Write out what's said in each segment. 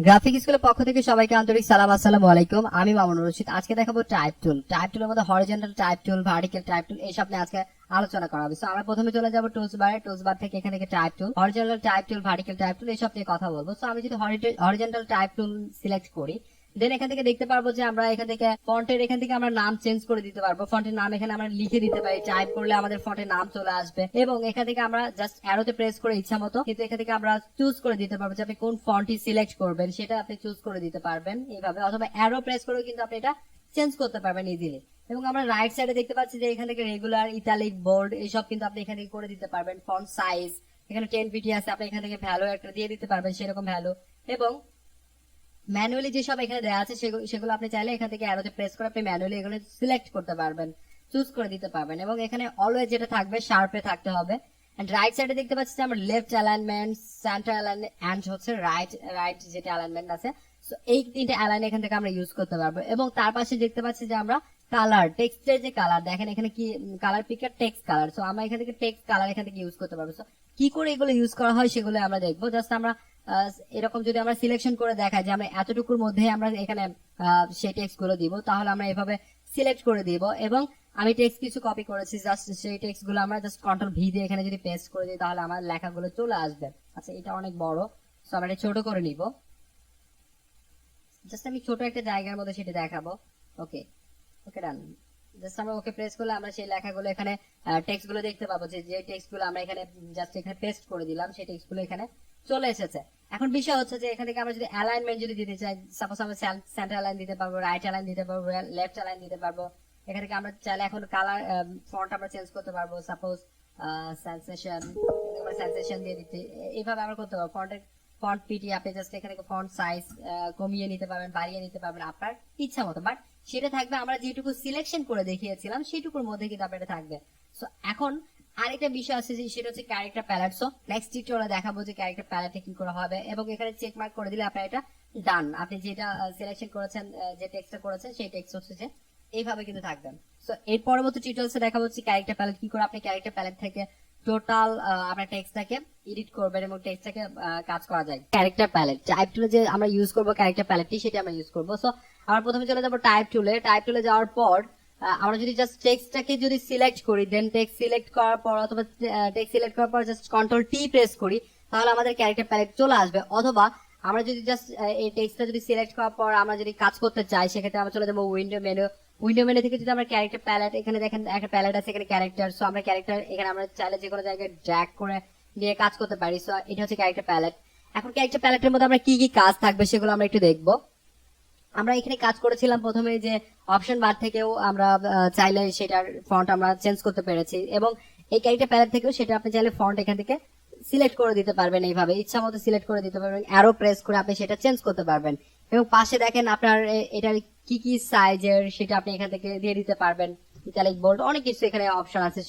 Graphic স্কুলের পক্ষ থেকে সবাইকে আন্তরিক সালাম, আসসালামু আলাইকুম। আমি মামুনুর রশিদ। আজকে দেখাবো টাইপ টুল। টাইপ টুলের মধ্যে হরিজন্টাল টাইপ টুল, ভার্টিক্যাল টাইপ টুল এইসব নিয়ে আজকে আলোচনা করা হবে। সো আমরা প্রথমে চলে যাবো টুলস বারে। টুলস বার থেকে এখানে টাইপ টুল, হরিজন্টাল টাইপ টুল, ভার্টিক্যাল টাইপ টুল এইসব নিয়ে কথা বলবো। সো আমি যদি হরিজন্টাল টাইপ টুল সিলেক্ট করি, দেন এখান থেকে দেখতে পারবো যে আমরা এখান থেকে ফন্টের এখান থেকে আমরা নাম চেঞ্জ করে দিতে পারবো। ফন্টের নাম এখানে আমরা লিখে দিতে পারি, টাইপ করলে আমাদের ফন্টের নাম চলে আসবে। এবং এখান থেকে আমরা জাস্ট অ্যারোতে প্রেস করে ইচ্ছা মতো কিন্তু এখান থেকে আমরা চুজ করে দিতে পারবো যে আপনি কোন ফন্টটি সিলেক্ট করবেন, সেটা আপনি চুজ করে দিতে পারবেন এইভাবে, অথবা অ্যারো প্রেস করেও কিন্তু আপনি এটা চেঞ্জ করতে পারবেন ইজিলি। এবং আমরা রাইট সাইডে দেখতে পাচ্ছি যে এখান থেকে রেগুলার, ইটালিক, বোল্ড এইসব কিন্তু আপনি এখান থেকে করে দিতে পারবেন। ফন্ট সাইজ এখানে 10 পিটি আছে, আপনি এখান থেকে ভ্যালু একটা দিয়ে দিতে পারবেন, সেরকম ভ্যালু। এবং ম্যানুয়ালি যেসব এখানে দেওয়া আছে সেগুলো আপনি চাইলে এখান থেকে অ্যারোতে প্রেস করে আপনি ম্যানুয়ালি এগুলো সিলেক্ট করতে পারবেন, চুজ করে দিতে পারবেন। এবং এখানে অলওয়েজ যেটা থাকবে শার্পে থাকতে হবে। এন্ড রাইট সাইডে দেখতে পাচ্ছি যে আমরা left alignment, centre alignment and হচ্ছে রাইট যেটা অ্যালাইনমেন্ট আছে, সো এই তিনটে অ্যালাইন এখান থেকে আমরা ইউজ করতে পারবো। এবং তার পাশে দেখতে পাচ্ছি যে আমরা কালার, টেক্সটের যে কালার দেখেন এখানে কি কালার পিকার, টেক্সট কালার। সো আমরা এখান থেকে টেক্সট কালার এখান থেকে ইউজ করতে পারবো। সো কি করে এগুলো ইউজ করা হয় সেগুলো আমরা দেখবো। জাস্ট আমরা এরকম যদি আমরা সিলেকশন করে দেখাই যে আমরা এতটুকুর মধ্যে আমরা এখানে সেই টেক্সট গুলো দিব, তাহলে আমরা এভাবে সিলেক্ট করে দিব। এবং আমি টেক্সট কিছু কপি করেছি, জাস্ট সেই টেক্সট গুলো আমরা জাস্ট কন্ট্রোল ভি দিয়ে এখানে যদি পেস্ট করে দিই তাহলে আমার লেখাগুলো চলে আসবে। আচ্ছা, এটা অনেক বড়, সো আমরা এটা ছোট করে নিব। জাস্ট আমি ছোট একটা জায়গার মধ্যে সেটা দেখাবো। ওকে ওকে, ডান। জাস্ট আমরা ওকে প্রেস করলে আমরা সেই লেখাগুলো এখানে টেক্সট গুলো দেখতে পাবো, যে টেক্সট গুলো আমরা এখানে জাস্ট এখানে পেস্ট করে দিলাম, সেই টেক্সট গুলো এখানে চলে এসেছে। এখন বিষয় হচ্ছে যে এখান থেকে আমরা যদি অ্যালাইনমেন্ট যদি দিতে চাই, সাপোজ আমরা সেন্টার অ্যালাইন দিতে পারবো, রাইট অ্যালাইন দিতে পারবো, লেফট অ্যালাইন দিতে পারবো। এখান থেকে আমরা চাইলে এখন কালার ফন্ট আমরা চেঞ্জ করতে পারবো, সাপোজ সেন্সেশন দিয়ে দিতে, এইভাবে আমরা করতে পারবো। ফন্ট পিটি আপনি জাস্ট এখানে ফন্ট সাইজ কমিয়ে নিতে পারবেন, বাড়িয়ে নিতে পারবেন আপনার ইচ্ছা মতো, বাট সেটা থাকবে আমরা যেটুকু সিলেকশন করে দেখিয়েছিলাম সেটুকুর মধ্যে কিন্তু আপনার থাকবে। সো এখন আরেকটা বিষয় আছে যে সেটা হচ্ছে ক্যারেক্টার প্যালেট। সো নেক্সট টিউটোরিয়ালে দেখাবো যে ক্যারেক্টার প্যালেটে কি করা হবে। এবং এখানে চেক মার্ক করে দিলে আপনার এটা ডান, আপনি যেটা সিলেকশন করেছেন, যে টেক্সটটা করেছেন সেই টেক্সট হচ্ছে যে এইভাবে কিন্তু থাকবে। সো এর পরবর্তী টিউটোরিয়ালে দেখাবো হচ্ছে ক্যারেক্টার প্যালেট কি করে আপনি ক্যারেক্টার প্যালেট থেকে টোটাল আপনার টেক্সটটাকে এডিট করবেন এবং টেক্সটটাকে কাজ করা যায়। ক্যারেক্টার প্যালেট টাইপ টুলে যে আমরা ইউজ করব ক্যারেক্টার প্যালেটটি, সেটা আমরা ইউজ করব। সো আমরা প্রথমে চলে যাব টাইপ টুলে। টাইপ টুলে যাওয়ার পর আমরা যদি জাস্ট টেক্সটটাকে যদি সিলেক্ট করি, দেন টেক্সট সিলেক্ট করার পর অথবা টেক্সট সিলেক্ট করার পর জাস্ট কন্ট্রোল টি প্রেস করি, তাহলে আমাদের ক্যারেক্টার প্যালেট চলে আসবে। অথবা আমরা যদি জাস্ট এই টেক্সটটা যদি সিলেক্ট করার পর আমরা যদি কাজ করতে চাই, সেক্ষেত্রে আমরা চলে যাবো উইন্ডো মেনু। উইন্ডো মেনু থেকে যদি আমরা ক্যারেক্টার প্যালেট, এখানে দেখেন একটা প্যালেট আছে, এখানে ক্যারেক্টার। সো আমরা ক্যারেক্টার এখানে আমরা চাইলে যে কোনো জায়গায় ড্র্যাগ করে নিয়ে কাজ করতে পারি। সো এটা হচ্ছে ক্যারেক্টার প্যালেট। এখন ক্যারেক্টার প্যালেটের মধ্যে আমরা কি কি কাজ থাকবে সেগুলো আমরা একটু দেখবো। আমরা এখানে কাজ করেছিলাম প্রথমে যে অপশন বার থেকেও আমরা চাইলে সেটার ফন্ট আমরা চেঞ্জ করতে পেরেছি। এবং এই ক্যারেক্টার প্যালেট থেকেও সেটা আপনি চাইলে ফন্ট এখান থেকে সিলেক্ট করে দিতে পারবেন, এইভাবে ইচ্ছা মতো সিলেক্ট করে দিতে পারবেন, অ্যারো প্রেস করে আপনি সেটা চেঞ্জ করতে পারবেন। এবং পাশে দেখেন আপনার এটার কি কি সাইজের সেটা আপনি এখান থেকে দিয়ে দিতে পারবেন, ইটালিক, বোল্ড, অনেক কিছু এখানে অপশন আছে,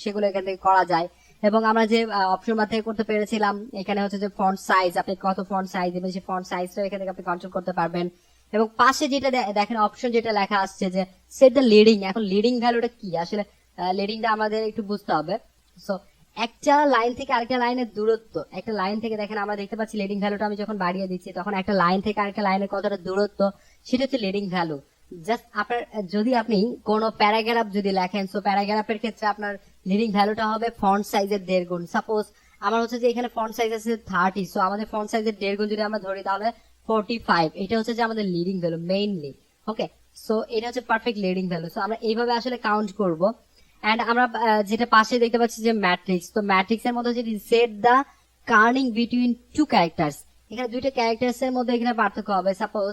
সেগুলো এখান থেকে করা যায়। এবং আমরা যে অপশন বার থেকে করতে পেরেছিলাম, এখানে হচ্ছে যে ফন্ট সাইজ, আপনি কত ফন্ট সাইজ দেবেন সেই ফন্ট সাইজটা এখান থেকে আপনি কন্ট্রোল করতে পারবেন। এবং পাশে যেটা দেখেন অপশন যেটা লেখা আসছে যে সেট দ্য লিডিং। এখন লিডিং ভ্যালুটা কি, আসলে লিডিংটা আমাদের একটু বুঝতে হবে। সো একটা লাইন থেকে আরেকটা লাইনের দূরত্ব, একটা লাইন থেকে দেখেন আমরা দেখতে পাচ্ছি লিডিং ভ্যালুটা আমি যখন বাড়িয়ে দিচ্ছি তখন একটা লাইন থেকে আরেকটা লাইনের কতটা দূরত্ব, সেটা হচ্ছে লিডিং ভ্যালু। জাস্ট আপনার যদি আপনি কোনো প্যারাগ্রাফ যদি লেখেন, সো প্যারাগ্রাফের ক্ষেত্রে আপনার লিডিং ভ্যালুটা হবে ফন্ট সাইজের 1.5 গুণ। সাপোজ আমার হচ্ছে যে এখানে ফন্ট সাইজ আছে 30, সো আমাদের ফন্ট সাইজের 1.5 গুণ যদি আমরা ধরি তাহলে 45। এটা হচ্ছে যে আমাদের লিডিং ভ্যালু মেইনলি। ওকে, সো এটা হচ্ছে পারফেক্ট লিডিং ভ্যালু। সো আমরা এইভাবে আসলে কাউন্ট করব। এন্ড আমরা যেটা পাশে দেখতে পাচ্ছি যে ম্যাট্রিক্স, তো ম্যাট্রিক্স এর মধ্যে যদি সেট দা কার্নিং বিটুইন টু ক্যারেক্টার্স, এখানে দুইটা ক্যারেক্টার্স এর মধ্যে এখানে পার্থক্য হবে। সাপোজ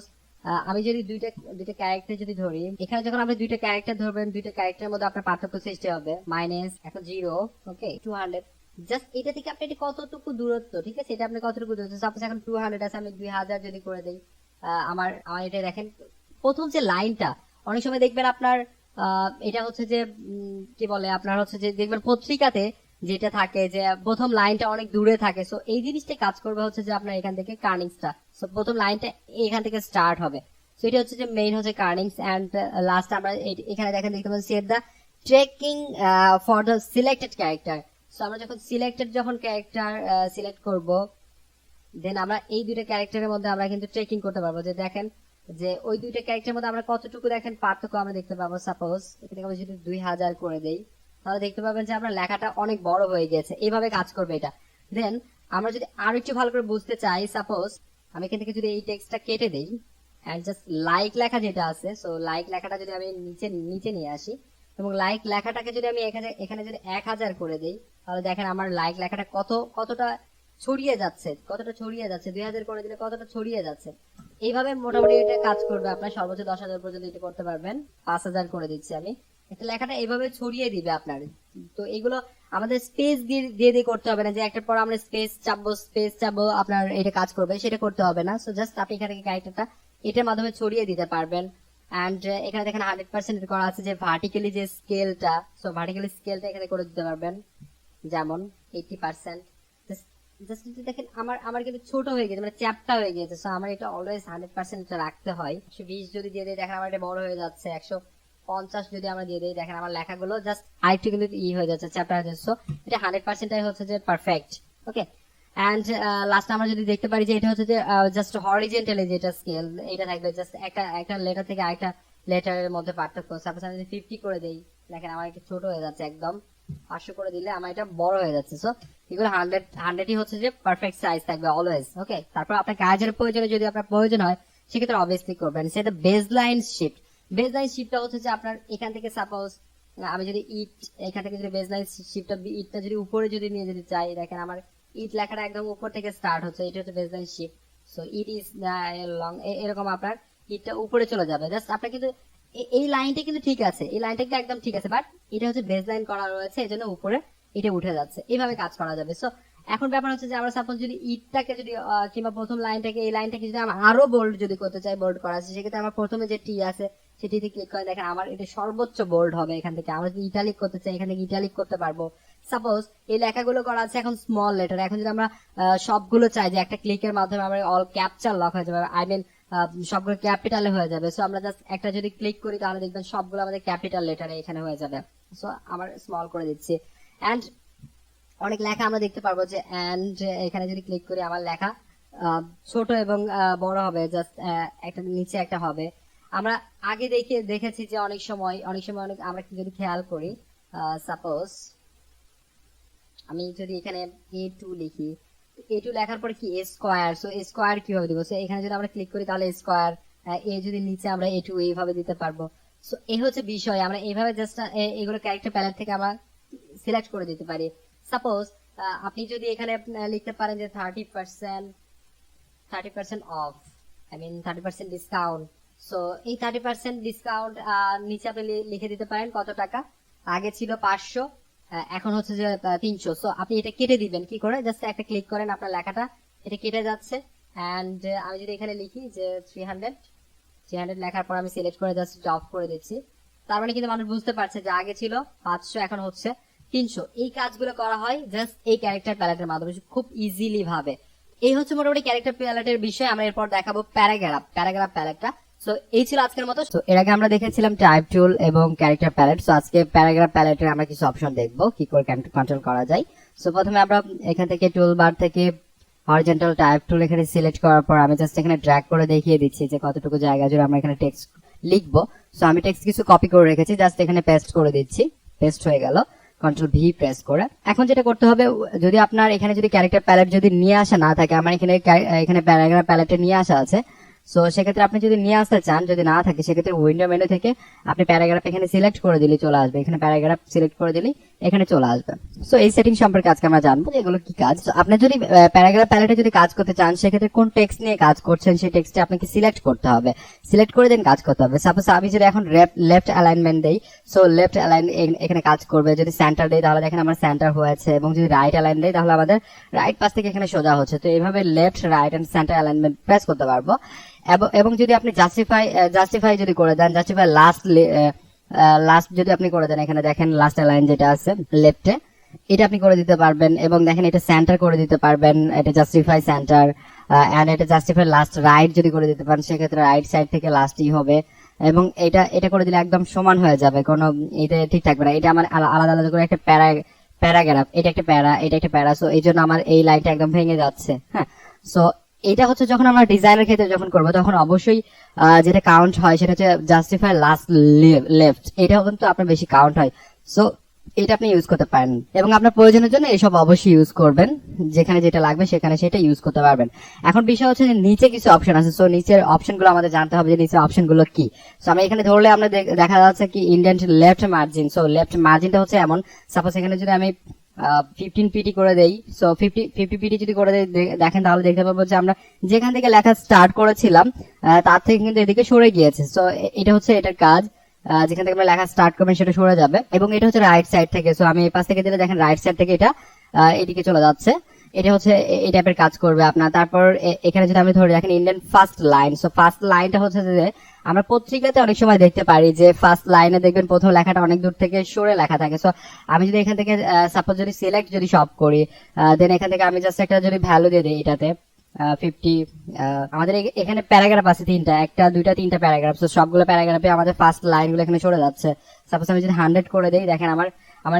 আমি যদি দুইটা ক্যারেক্টার যদি ধরি, এখানে যখন আপনি দুইটা ক্যারেক্টার ধরবেন, দুইটা ক্যারেক্টারের মধ্যে আপনার পার্থক্য সৃষ্টি হবে মাইনাস, এখন 0, ওকে 200। জাস্ট এটা থেকে আপনি কতটুকু দূরত্ব, ঠিক আছে, এটা আপনি কতটুকু দূরত্ব, সাপোজ এখন 200 আছে, আমি 2000 যদি করে দিই, আমার এটা দেখেন প্রথম যে লাইনটা, অনেক সময় দেখবেন আপনার এটা হচ্ছে যে কি বলে আপনার হচ্ছে যে দেখবেন পত্রিকাতে যেটা থাকে যে প্রথম লাইনটা অনেক দূরে থাকে। সো এই জিনিসটা কাজ করবে হচ্ছে যে আপনার এখান থেকে কার্নিংসটা, সো প্রথম লাইনটা এখান থেকে স্টার্ট হবে। সো এটা হচ্ছে যে মেইন হচ্ছে কার্নিংস। এন্ড লাস্ট আমরা এখানে দেখেন দেখতে পাচ্ছি set the tracking for the selected character. So আমরা যখন সিলেক্টেড ক্যারেক্টার সিলেক্ট করব, দেন আমরা এই দুইটা ক্যারেক্টারের মধ্যে আমরা কিন্তু ট্রেকিং করতে পারবো, যে দেখেন যে ওই দুইটা ক্যারেক্টারের মধ্যে আমরা কতটুকু দেখেন পার্থক্য আমরা দেখতে পাবো। সাপোজ এখানে আমরা যদি 2000 করে দেই তাহলে দেখতে পাবেন যে আমরা লেখাটা অনেক বড় হয়ে গেছে। এইভাবে কাজ করবে এটা। দেন আমরা যদি আরো একটু ভালো করে বুঝতে চাই, সাপোজ আমি এখান থেকে যদি এই টেক্সটটা কেটে দেই এন্ড জাস্ট লাইক লেখা যেটা আছে, সো লাইক লেখাটা যদি আমি নিচে নিয়ে আসি এবং লাইক লেখাটাকে যদি আমি এখানে যদি 1000 করে দেই তাহলে দেখেন আমার লাইক লেখাটা কতটা ছড়িয়ে যাচ্ছে, 2000 করে দিলে কতটা ছড়িয়ে যাচ্ছে। এইভাবে মোটামুটি এটা কাজ করবে। আপনার সর্বোচ্চ 10,000 পর্যন্ত এটা করতে পারবেন। 5000 করে দিচ্ছি আমি। একটা লেখাটা এইভাবে ছড়িয়ে দিবে আপনার। তো এগুলো আমাদের স্পেস দিয়ে করতে হবে না, যে একটার পর আমরা স্পেস চাপবো আপনার এটা কাজ করবে, সেটা করতে হবে না। সো জাস্ট আপনি এখানে ক্যারেক্টারটা এটার মাধ্যমে ছড়িয়ে দিতে পারবেন। এন্ড এখানে দেখেন 100% করা আছে যে ভার্টিক্যালি যে স্কেলটা, সো ভার্টিক্যালি স্কেলটা এখানে করে দিতে পারবেন, যেমন 80%। জাস্ট দেখেন আমার কিন্তু ছোট হয়ে গেছে, মানে চ্যাপটা হয়ে গেছে। সো আমার এটা অলওয়েজ 100% রাখতে হয়। 120 যদি দিয়ে দিই দেখেন আমার এটা বড় হয়ে যাচ্ছে। 150 যদি আমরা দিয়ে দিই দেখেন আমার লেখাগুলো জাস্ট আরেকটু কিন্তু হয়ে যাচ্ছে, চ্যাপ্টার হয়ে যাচ্ছে। সো এটা 100%টাই হচ্ছে যে পারফেক্ট। ওকে, এন্ড লাস্ট আমরা যদি দেখতে পারি যে এটা হচ্ছে যে জাস্ট হরিজন্টালি যেটা স্কেল, এটা থাকবে জাস্ট একটা লেটার থেকে আরেকটা লেটারের মধ্যে পার্থক্য। সাপোজ আমি যদি 50 করে দেই দেখেন আমার এটা ছোট হয়ে যাচ্ছে একদম। 500 করে দিলে আমার এটা বড় হয়ে যাচ্ছে। সো এগুলো 100ই হচ্ছে যে পারফেক্ট সাইজ থাকবে অলওয়েজ। ওকে, তারপর আপনার কাজের প্রয়োজনে যদি আপনার প্রয়োজন হয় সেক্ষেত্রে অবভিয়াসলি করবেন। সেটা বেসলাইন শিফট। বেসলাইন শিফটটা হচ্ছে যে আপনার এখান থেকে সাপোজ আমি যদি এখান থেকে যদি বেসলাইন শিফটটা ইটটা যদি উপরে যদি নিয়ে যেতে চাই, দেখেন আমার ইট লেখাটা একদম উপর থেকে স্টার্ট হচ্ছে, এটা হচ্ছে baseline shift. So it is long, এরকম আপনার ইটটা উপরে চলে যাবে। জাস্ট আপনার কিন্তু এই লাইনটা কিন্তু ঠিক আছে, এই লাইনটা কিন্তু একদম ঠিক আছে, বাট এটা হচ্ছে বেসলাইন করা রয়েছে, এই জন্য উপরে এটা উঠে যাচ্ছে। এইভাবে কাজ করা যাবে। সো এখন ব্যাপার হচ্ছে যে আমরা সাপোজ যদি ইটটাকে যদি কিংবা প্রথম লাইনটাকে এই লাইনটাকে যদি আমরা আরো বোল্ড যদি করতে চাই, বোল্ড করা আছে, সেক্ষেত্রে আমার প্রথমে যে টি আছে সেটিতে ক্লিক করে দেখেন আমার এটা সর্বোচ্চ বোল্ড হবে। এখান থেকে আমরা যদি ইটালিক করতে চাই এখান থেকে ইটালিক করতে পারবো। সাপোজ এই লেখাগুলো করা আছে এখন স্মল লেটার, এখন যদি আমরা সবগুলো চাই যে একটা ক্লিকের মাধ্যমে আমরা অল ক্যাপচার লক হয়ে যাবে, আই মিন সবগুলো ক্যাপিটালে হয়ে যাবে। সো আমরা জাস্ট একটা যদি ক্লিক করি তাহলে দেখবেন সবগুলো আমাদের ক্যাপিটাল লেটারে এখানে হয়ে যাবে। সো আমার স্মল করে দিচ্ছি। এন্ড অনেক লেখা আমরা দেখতে পারবো যে এন্ড এখানে যদি ক্লিক করি আমার লেখা ছোট এবং বড় হবে, জাস্ট একটা নিচে একটা হবে। আমরা আগে দেখেছি যে অনেক সময় অনেক আমরা যদি খেয়াল করি, সাপোজ আমি যদি এখানে A2 লিখি, A2 লেখার পরে কি স্কোয়ার, সো স্কোয়ার কিভাবে দিব? সো এখানে যদি আমরা ক্লিক করি তাহলে স্কোয়ার, এ যদি নিচে আমরা A2 এইভাবে দিতে পারবো। সো এই হচ্ছে বিষয়, আমরা এইভাবে জাস্ট এগুলো ক্যারেক্টার প্যালেট থেকে আমরা সিলেক্ট করে দিতে পারি। সাপোজ আপনি যদি এখানে লিখতে পারেন যে 30% off, I mean 30% discount. So এই 30% ডিসকাউন্ট নিচে আপনি লিখে দিতে পারেন কত টাকা। আগে ছিল 500, এখন হচ্ছে যে 300। সো আপনি এটা কেটে দিবেন কি করে, জাস্ট একটা ক্লিক করেন আপনার লেখাটা এটা কেটে যাচ্ছে। এন্ড আমি যদি এখানে লিখি যে 300 লেখার পর আমি সিলেক্ট করে জাস্ট অফ করে দিচ্ছি, তার মানে কিন্তু মানুষ বুঝতে পারছে যে আগে ছিল 500 এখন হচ্ছে 300। এই কাজগুলো করা হয় জাস্ট এই ক্যারেক্টার প্যালেটের মাধ্যমে খুব ইজিলি ভাবে। এই হচ্ছে মোটামুটি ক্যারেক্টার প্যালেটের বিষয়। আমরা এরপর দেখাবো প্যারাগ্রাফ প্যালেটটা। সো এই ছিল আজকের মতো। তো এর আগে আমরা দেখেছিলাম টাইপ টুল এবং ক্যারেক্টার প্যালেট। সো আজকে প্যারাগ্রাফ প্যালেটের আমরা কিছু অপশন দেখবো কি করে কন্ট্রোল করা যায়। সো প্রথমে আমরা এখান থেকে টুল বার থেকে হরিজন্টাল টাইপ টুল এখানে সিলেক্ট করার পর আমি জাস্ট এখানে ড্র্যাগ করে দেখিয়ে দিচ্ছি যে কতটুকু জায়গা জুড়ে আমরা এখানে টেক্সট লিখবো। সো আমি টেক্সট কিছু কপি করে রেখেছি, জাস্ট এখানে পেস্ট করে দিচ্ছি। পেস্ট হয়ে গেল, কন্ট্রোল ভি প্রেস করে। এখন যেটা করতে হবে, যদি আপনার এখানে যদি ক্যারেক্টার প্যালেট যদি নিয়ে আসা না থাকে, আমার এখানে প্যারাগ্রাফ প্যালেটে নিয়ে আসা আছে। সো সেক্ষেত্রে আপনি যদি নিয়ে আসতে চান, যদি না থাকে সেক্ষেত্রে উইন্ডো মেনু থেকে আপনি প্যারাগ্রাফ এখানে সিলেক্ট করে দিলে চলে আসবে, এখানে প্যারাগ্রাফ সিলেক্ট করে দিলে এখানে চলে আসবে। সো এই সেটিং সম্পর্কে আজকে আমরা জানবো এগুলো কি কাজ। আপনি যদি প্যারাগ্রাফ প্যালেটে যদি কাজ করতে চান সেক্ষেত্রে কোন টেক্সট নিয়ে কাজ করছেন সেই টেক্সটে আপনাকে সিলেক্ট করতে হবে, সিলেক্ট করে দেন কাজ করতে হবে। সাপোজ আমি যদি এখন লেফট অ্যালাইনমেন্ট দেই, সো লেফট অ্যালাইন এখানে কাজ করবে। যদি সেন্টার দেই তাহলে দেখেন আমার সেন্টার হয়েছে, এবং যদি রাইট অ্যালাইন দেই তাহলে আমাদের রাইট পাশ থেকে এখানে সোজা হচ্ছে। তো এইভাবে left right and centre alignment press করতে পারবো। এবং যদি আপনি জাস্টিফাই যদি করে দেন, জাস্টিফাই লাস্ট যদি আপনি করে দেন, এখানে দেখেন লাস্ট লাইন যেটা আছে লেফটে, এটা আপনি করে দিতে পারবেন। এবং দেখেন এটা সেন্টার করে দিতে পারবেন, এটা জাস্টিফাই সেন্টার। এন্ড এটা জাস্টিফাই লাস্ট রাইট যদি করে দিতে পারেন সেক্ষেত্রে রাইট সাইড থেকে লাস্টই হবে। এবং এটা করে দিলে একদম সমান হয়ে যাবে, কোনো এটা ঠিক থাকবে না। এটা আমার আলাদা আলাদা করে একটা প্যারাগ্রাফ, এটা একটা প্যারা, এটা একটা প্যারা। সো এই জন্য আমার এই লাইনটা একদম ভেঙে যাচ্ছে। হ্যাঁ, সো এটা হচ্ছে যখন আমরা ডিজাইনের ক্ষেত্রে যখন করবো তখন অবশ্যই যেটা কাউন্ট হয় সেটা হচ্ছে জাস্টিফাই লাস্ট লেফট, এটাও কিন্তু আপনার বেশি কাউন্ট হয়। সো এটা আপনি ইউজ করতে পারেন এবং আপনার প্রয়োজনের জন্য এসব অবশ্যই ইউজ করবেন, যেখানে যেটা লাগবে সেখানে সেটা ইউজ করতে পারবেন। এখন বিষয় হচ্ছে যে নিচে কিছু অপশন আছে, সো নিচের অপশনগুলো আমাদের জানতে হবে যে নিচের অপশনগুলো কি। সো আমরা এখানে ধরলে আমরা দেখা যাচ্ছে কি indent left margin. So left মার্জিনটা হচ্ছে এমন, সাপোজ এখানে যদি আমি 15 পিটি করে দেই, সো 50 পিটি যদি করে দেই, দেখেন তাহলে দেখতে পাবো যে আমরা যেখান থেকে লেখা স্টার্ট করেছিলাম তার থেকে কিন্তু এদিকে সরে গিয়েছে। সো এটা হচ্ছে এটার কাজ, যেখান থেকে আমরা লেখা স্টার্ট করবেন সেটা সরে যাবে এবং এটা হচ্ছে রাইট সাইড থেকে। সো আমি এই পাশ থেকে দিলে দেখেন রাইট সাইড থেকে এটা এদিকে চলে যাচ্ছে। এটা হচ্ছে এই টাইপের কাজ করবে আপনার। তারপর এখানে যদি আমি ধরে দেখেন Indian first line, so first লাইনটা হচ্ছে যে আমরা পত্রিকাতে অনেক সময় দেখতে পারি যে ফার্স্ট লাইনে দেখবেন প্রথম লেখাটা অনেক দূর থেকে সরে লেখা থাকে। সো আমি যদি এখান থেকে সাপোজ যদি সিলেক্ট যদি সব করি, দেন এখান থেকে আমি জাস্ট একটা যদি ভ্যালু দিয়ে দিই এটাতে 50, আমাদের এখানে প্যারাগ্রাফ আছে তিনটা, একটা দুইটা তিনটা প্যারাগ্রাফ। তো সবগুলো প্যারাগ্রাফে আমাদের ফার্স্ট লাইনগুলো এখানে সরে যাচ্ছে। সাপোজ আমি যদি 100 করে দেই, দেখেন আমার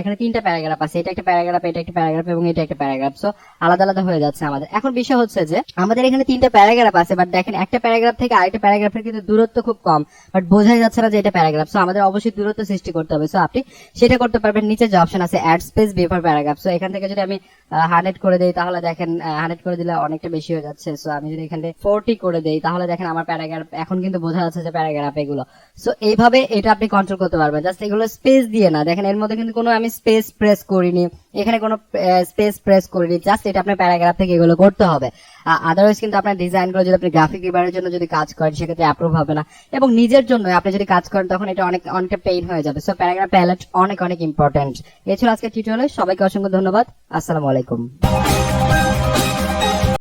এখানে তিনটা প্যারাগ্রাফ আছে, এটা একটা প্যারাগ্রাফ, এটা একটা প্যারাগ্রাফ এবং এটা একটা প্যারাগ্রাফ। সো আলাদা আলাদা হয়ে যাচ্ছে আমাদের। এখন বিষয় হচ্ছে যে আমাদের এখানে তিনটা প্যারাগ্রাফ আছে, বাট দেখেন একটা প্যারাগ্রাফ থেকে আরেকটা প্যারাগ্রাফের কিন্তু দূরত্ব খুব কম, বাট বোঝাই যাচ্ছে না যে এটা প্যারাগ্রাফ। সো আমাদের অবশ্যই দূরত্ব সৃষ্টি করতে হবে। সো আপনি সেটা করতে পারবেন, নিচে যে অপশন আছে add space before paragraph. So এখান থেকে যদি আমি 100 করে দেই তাহলে দেখেন 100 করে দিলে অনেকটা বেশি হয়ে যাচ্ছে। সো আমি যদি এখানে 40 করে দেই তাহলে দেখেন আমার প্যারাগ্রাফ এখন কিন্তু বোঝা যাচ্ছে যে প্যারাগ্রাফ এগুলো। সো এইভাবে এটা আপনি কন্ট্রোল করতে পারবেন, জাস্ট এগুলো স্পেস দিয়ে না। দেখেন এর মধ্যে কিন্তু কোনো আমি স্পেস প্রেস করিনি, এখানে কোনো স্পেস প্রেস করিনি, জাস্ট এটা আপনার প্যারাগ্রাফ থেকে এগুলো করতে হবে। আদারওয়াইজ কিন্তু আপনার ডিজাইন করে যদি আপনি গ্রাফিক ডিজাইনের জন্য যদি কাজ করেন সেক্ষেত্রে অ্যাপ্রুভ হবে না, এবং নিজের জন্য আপনি যদি কাজ করেন তখন এটা অনেকটা পেইন হয়ে যাবে। সো প্যারাগ্রাফ প্যালেট অনেক ইম্পর্টেন্ট। এই ছিল আজকের টিউটোরিয়াল। সবাইকে অসংখ্য ধন্যবাদ। আসসালামু আলাইকুম।